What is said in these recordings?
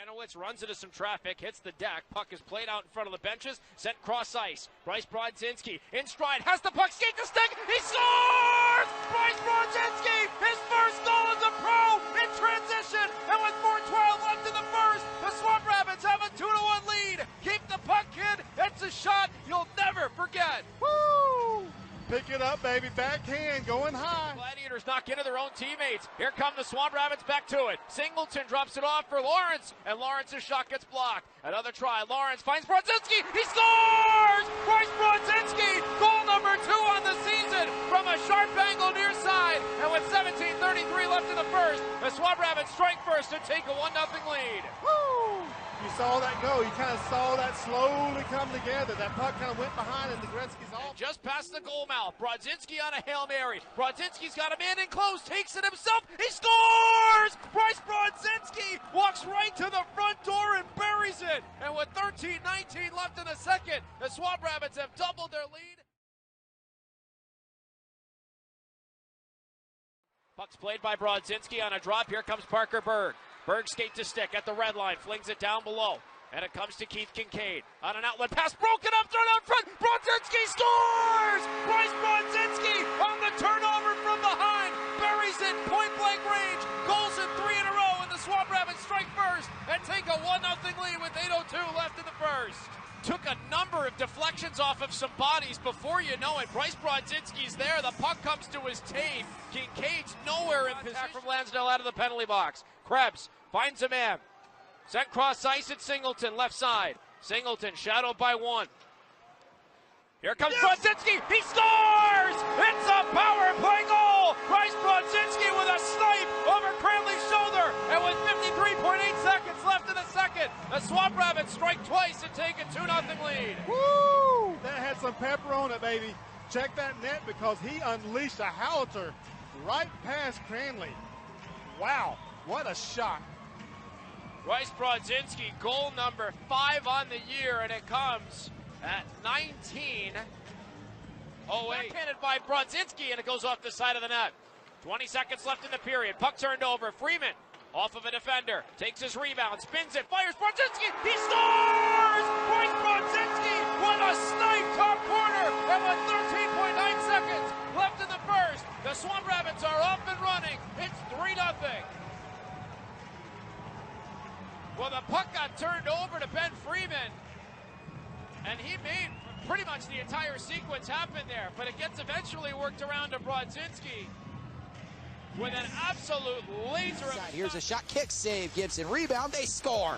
Janowitz runs into some traffic, hits the deck. Puck is played out in front of the benches, sent cross ice. Bryce Brodzinski in stride, has the puck, skate the stick, he scores! Bryce Brodzinski, his first goal as a pro in transition, and with 4:12 left in the first, the Swamp Rabbits have a 2-1 lead. Keep the puck, kid. It's a shot you'll never forget. Woo! Pick it up, baby. Backhand, going high. Gladiators knock into their own teammates. Here come the Swamp Rabbits back to it. Singleton drops it off for Lawrence, and Lawrence's shot gets blocked. Another try. Lawrence finds Brodzinski. He scores! Bryce Brodzinski, goal number 2 on the season from a sharp angle near side. And with 17:33 left in the first, the Swamp Rabbits strike first and take a 1-0 lead. Woo! You saw that go. You kind of saw that slowly come together. That puck kind of went behind and the Gretzky's off. Just past the goal mouth. Brodzinski on a Hail Mary. Brodzinski's got a man in close. Takes it himself. He scores! Bryce Brodzinski walks right to the front door and buries it. And with 13:19 left in the second, the Swamp Rabbits have doubled their lead. Puck's played by Brodzinski on a drop. Here comes Parker Berg. Berg skate to stick at the red line, flings it down below. And it comes to Keith Kincaid. On an outlet pass, broken up, thrown out front. Brodzinski scores! Bryce Brodzinski on the turnover from behind. Buries it, point-blank range. Goals in 3 in a row, and the Swamp Rabbits strike first and take a 1-0 lead with 8:02 left in the first. Took a number of deflections off of some bodies. Before you know it, Bryce Brodzinski's there. The puck comes to his tape. Kincaid's nowhere in position. From Lansdale out of the penalty box. Krebs finds a man. Sent cross ice at Singleton, left side. Singleton shadowed by one. Here comes Brodzinski. He scores! It's a power play goal! Bryce Brodzinski with a snipe over Cranley's shoulder. And with 53.8 seconds left in the second, the Swamp Rabbits strike twice and take a 2-0 lead. Woo! That had some pepper on it, baby. Check that net because he unleashed a howitzer right past Cranley. Wow, what a shot. Bryce Brodzinski, goal number 5 on the year, and it comes at 19:08. Backhanded by Brodzinski, and it goes off the side of the net. 20 seconds left in the period. Puck turned over. Freeman off of a defender. Takes his rebound, spins it, fires Brodzinski. He scores! Bryce Brodzinski with a snipe top corner. And with 13.9 seconds left in the first, the Swamp Rabbits are up and running. It's 3-0. Well, the puck got turned over to Ben Freeman, and he made pretty much the entire sequence happen there, but it gets eventually worked around to Brodzinski with an absolute laser of a Here's a shot, kick, save, Gibson, rebound, they score.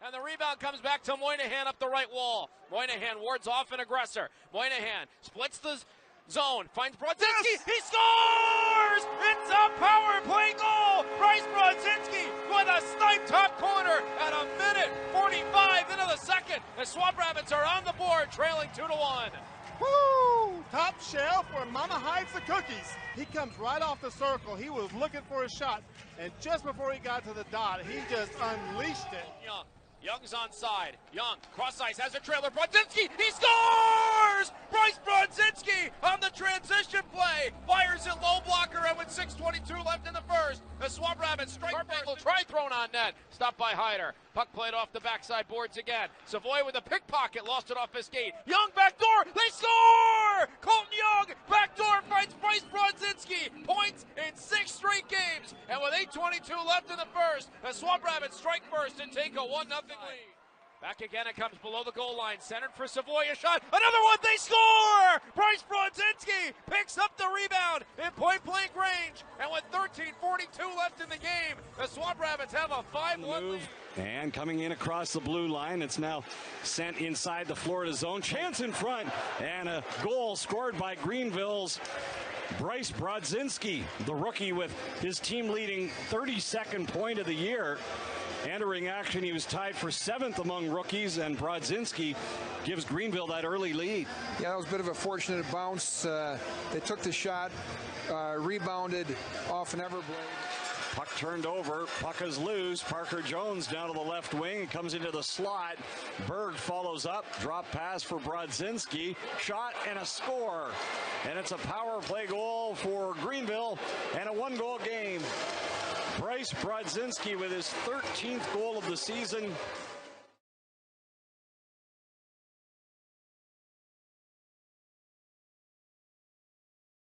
And the rebound comes back to Moynihan up the right wall. Moynihan wards off an aggressor. Moynihan splits the zone, finds Brodzinski, he scores! It's a power play goal! Bryce Brodzinski with a snipe top corner at 1:45 into the second. The Swamp Rabbits are on the board, trailing 2-1. Woo! Top shelf where Mama hides the cookies. He comes right off the circle. He was looking for a shot, and just before he got to the dot, he just unleashed it. Young's onside. Young, cross ice, has a trailer. Brodzinski, he scores! Bryce Brodzinski on the transition play. Fires it low blocker, and with 6:22 left in the first, the Swamp Rabbits strike first. Try thrown on net. Stopped by Hyder. Puck played off the backside boards again. Savoy with a pickpocket, lost it off his skate. Young backdoor, they score! Colton Young, backdoor finds Bryce Brodzinski. Points in 6 straight games. And with 8:22 left in the first, the Swamp Rabbits strike first and take a 1-0 lead. Back again, it comes below the goal line, centered for Savoy, a shot, another one, they score! Bryce Brodzinski picks up the rebound in point-blank range, and with 13:42 left in the game, the Swamp Rabbits have a 5-1 lead. And coming in across the blue line, it's now sent inside the Florida zone. Chance in front, and a goal scored by Greenville's Bryce Brodzinski, the rookie with his team-leading 32nd point of the year. Entering action, he was tied for 7th among rookies, and Brodzinski gives Greenville that early lead. Yeah, that was a bit of a fortunate bounce. They took the shot, rebounded off an Everblade. Puck turned over, puck is loose. Parker Jones down to the left wing, comes into the slot. Berg follows up, drop pass for Brodzinski, shot and a score. And it's a power play goal for Greenville and a 1-goal game. Bryce Brodzinski with his 13th goal of the season.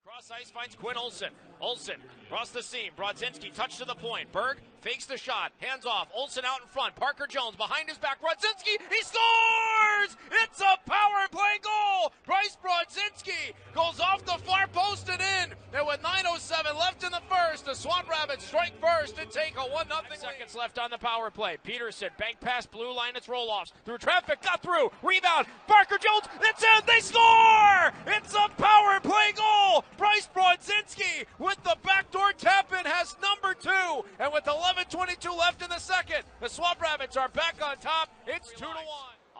Cross ice finds Quinn Olson. Olson across the seam. Brodzinski touch to the point. Berg fakes the shot. Hands off. Olson out in front. Parker Jones behind his back. Brodzinski. He scores! It's a power play goal! Bryce Brodzinski goes off the far post and in. And with 9:07 left in the first, the Swamp Rabbits strike first and take a 1-0 lead. Seconds left on the power play. Peterson bank pass blue line. It's roll-offs. Through traffic. Got through. Rebound. Parker Jones. It's in. They score! It's a power play goal! Bryce Brodzinski with the backdoor tap-in has number 2. And with 11:22 left in the second, the Swamp Rabbits are back on top. It's 2-1.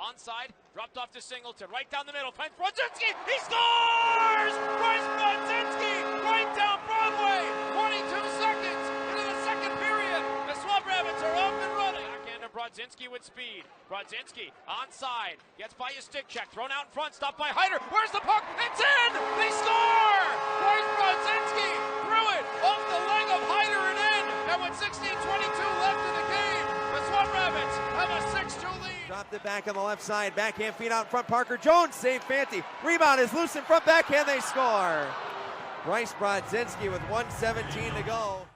Onside, dropped off to Singleton. Right down the middle, finds Brodzinski. He scores! Bryce Brodzinski right down Broadway. 22 seconds into the second period. The Swamp Rabbits are up and running. Backhand of Brodzinski with speed. Brodzinski onside, gets by a stick check, thrown out in front, stopped by Hyder. Where's the puck? It's in! They score! Bryce Brodzinski threw it off the leg of Hyder and in. And with 16:22 left in the game, the Swamp Rabbits have a 6-2 lead. Dropped it back on the left side. Backhand feed out in front. Parker Jones save Fanti. Rebound is loose in front. Backhand. They score. Bryce Brodzinski with 1:17 to go.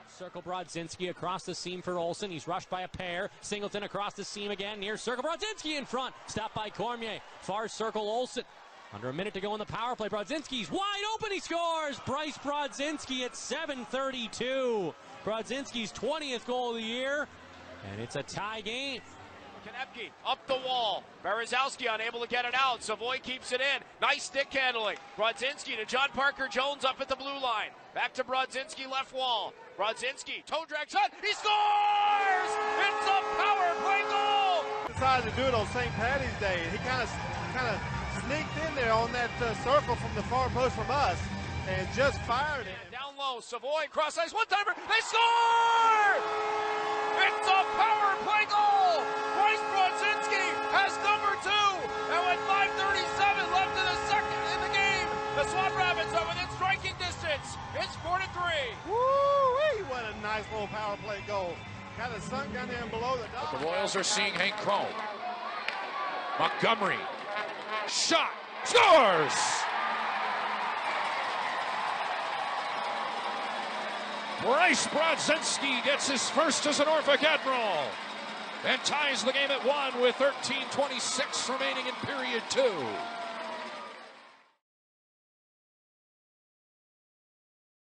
Circle Brodzinski across the seam for Olson. He's rushed by a pair. Singleton across the seam again. Near circle. Brodzinski in front. Stopped by Cormier. Far circle Olson. Under a minute to go in the power play. Brodzinski's wide open. He scores. Bryce Brodzinski at 7:32. Brodzinski's 20th goal of the year. And it's a tie game. Konepke up the wall. Berezowski unable to get it out. Savoy keeps it in. Nice stick handling. Brodzinski to John Parker Jones up at the blue line. Back to Brodzinski left wall. Brodzinski toe drag shot. He scores! It's a power play goal! Decided to do it on St. Patty's Day. He kind of sneaked in there on that circle from the far post from us and just fired it. And down low, Savoy cross ice one-timer. They score! It's a power play goal! Bryce Brodzinski has number 2, and with 5:37 left in the second in the game, the Swamp Rabbits are within striking distance. It's 4-3. Woo-wee! What a nice little power play goal. Kind of sunk down there and below the dot. The Royals are seeing Hank Crone. Montgomery. Shot. Scores! Bryce Brodzinski gets his first as a Norfolk Admiral and ties the game at 1 with 13:26 remaining in period 2.